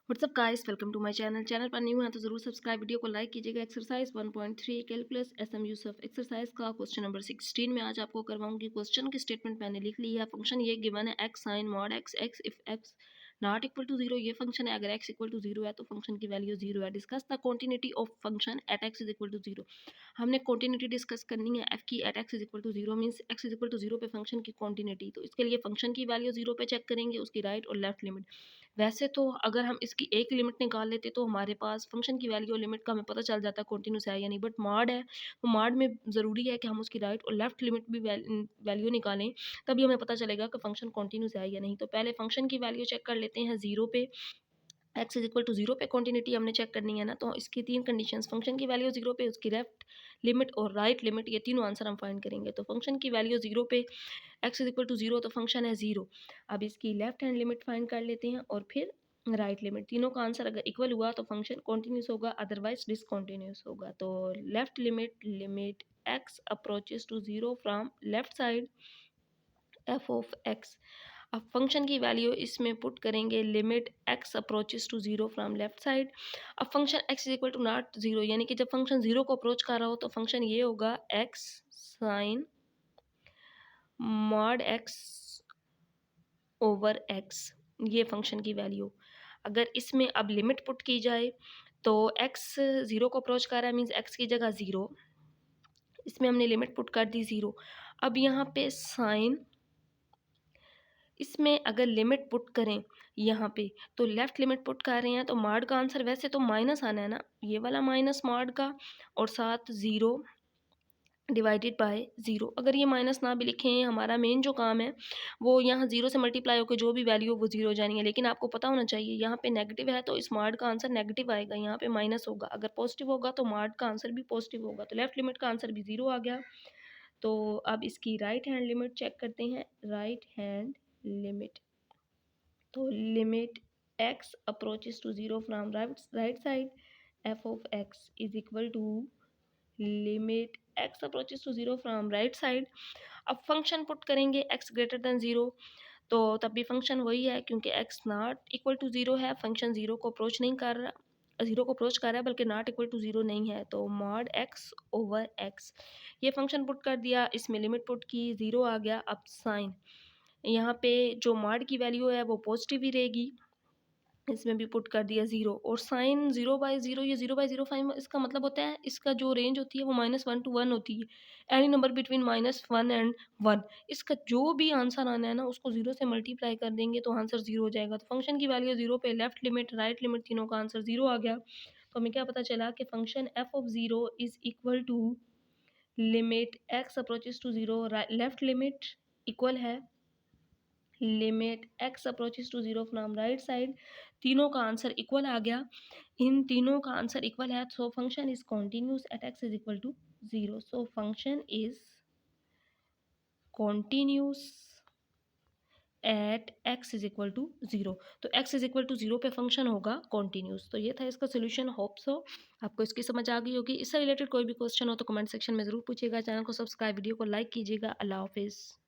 WhatsApp guys, welcome to my channel पर new है तो जरूर सब्सक्राइब, वीडियो को लाइक कीजिएगा। Exercise 1.3 calculus SM Yusuf exercise का क्वेश्चन नंबर 16 में आज आपको करवाऊंगी। क्वेश्चन की स्टेटमेंट मैंने लिख ली है। फंक्शन ये गिवन है X sine mod X X if X not equal to zero. ये फंक्शन है, अगर एक्स इक्वल टू जीरो है तो फंक्शन की वैल्यू जीरो है। Discuss the continuity of function at x is equal to zero. हमने continuity discuss करनी है एफ की at x is equal to zero, means X is equal to zero पे function की कॉन्टिन्यूटी। तो इसके लिए फंक्शन की वैल्यू जीरो पे चेक करेंगे, उसकी राइट और लेफ्ट लिमिट। वैसे तो अगर हम इसकी एक लिमिट निकाल लेते तो हमारे पास फंक्शन की वैल्यू और लिमिट का हमें पता चल जाता है कॉन्टिन्यूस है या नहीं, बट मॉड है तो मॉड में ज़रूरी है कि हम उसकी राइट और लेफ्ट लिमिट भी वैल्यू निकालें, तभी हमें पता चलेगा कि फंक्शन कॉन्टिन्यूस है या नहीं। तो पहले फंक्शन की वैल्यू चेक कर लेते हैं जीरो पे। X is equal to zero पे कॉन्टिन्यूटी हमने चेक करनी है ना, तो इसकी तीन कंडीशंस, फंक्शन की वैल्यू जीरो पे, उसकी लेफ्ट लिमिट और राइट लिमिट, ये तीनों आंसर हम फाइंड करेंगे। तो फंक्शन की वैल्यू जीरो पे, X is equal to zero, तो फंक्शन है जीरो। अब इसकी लेफ्ट हैंड लिमिट फाइंड कर लेते हैं और फिर राइट लिमिट। तीनों का आंसर अगर इक्वल हुआ तो फंक्शन कॉन्टिन्यूस होगा, अदरवाइज डिसकॉन्टिन्यूस होगा। तो left limit, limit x approaches to zero from left side F of x. अब फंक्शन की वैल्यू इसमें पुट करेंगे, limit x approaches to zero from left side. अब function x is equal to not zero, यानी कि जब function zero को approach कर रहा हो तो फंक्शन ये होगा X sine mod X over X, ये फंक्शन की वैल्यू। अगर इसमें अब लिमिट पुट की जाए तो एक्स ज़ीरो को अप्रोच कर रहा है, मीन्स एक्स की जगह ज़ीरो, इसमें हमने लिमिट पुट कर दी ज़ीरो। अब यहाँ पे साइन, इसमें अगर लिमिट पुट करें यहाँ पे तो लेफ्ट लिमिट पुट कर रहे हैं तो मॉड का आंसर वैसे तो माइनस आना है ना, ये वाला माइनस मॉड का, और साथ ज़ीरो डिवाइडेड बाय ज़ीरो। अगर ये माइनस ना भी लिखें, हमारा मेन जो काम है वो यहाँ ज़ीरो से मल्टीप्लाई होकर जो भी वैल्यू हो वो ज़ीरो हो जानी है। लेकिन आपको पता होना चाहिए यहाँ पे नेगेटिव है तो इस मॉड का आंसर नेगेटिव आएगा, यहाँ पे माइनस होगा। अगर पॉजिटिव होगा तो मॉड का आंसर भी पॉजिटिव होगा। तो लेफ्ट लिमिट का आंसर भी ज़ीरो आ गया। तो अब इसकी राइट हैंड लिमिट चेक करते हैं। राइट हैंड लिमिट, तो limit x approaches to zero from right side F of X is equal to limit x approaches to zero from right side. अब function put करेंगे X greater than zero, तो तब भी function वही है क्योंकि X not equal to zero है, function zero को अप्रोच नहीं कर रहा, जीरो को अप्रोच कर रहा है बल्कि नॉट इक्वल टू जीरो नहीं है। तो मॉड एक्स ओवर एक्स, ये फंक्शन पुट कर दिया, इसमें लिमिट पुट की, जीरो आ गया। अब साइन, यहाँ पे जो मॉड की वैल्यू है वो पॉजिटिव ही रहेगी, इसमें भी पुट कर दिया ज़ीरो। और साइन ज़ीरो बाई ज़ीरो, ये ज़ीरो बाई ज़ीरो फाइव, इसका मतलब होता है इसका जो रेंज होती है वो -1 to 1 होती है। एनी नंबर बिटवीन -1 एंड 1, इसका जो भी आंसर आना है ना उसको ज़ीरो से मल्टीप्लाई कर देंगे तो आंसर ज़ीरो हो जाएगा। तो फंक्शन की वैल्यू ज़ीरो पे, लेफ्ट लिमिट राइट लिमिट तीनों का आंसर ज़ीरो आ गया। तो हमें क्या पता चला कि function f of zero is equal to limit x approaches to zero, left limit equal है limit x approaches to zero from right side. तीनों का आंसर इक्वल आ गया, इन तीनों का आंसर इक्वल है, so function is continuous at x is equal to zero. So function is continuous at x is equal to zero. तो x is equal to zero पे function होगा continuous. तो ये था इसका सोल्यूशन। होप सो आपको इसकी समझ आ गई होगी। इससे रिलेटेड कोई भी क्वेश्चन हो तो कमेंट सेक्शन में ज़रूर पूछिएगा। चैनल को सब्सक्राइब, वीडियो को लाइक कीजिएगा। अल्लाह हाफिज़।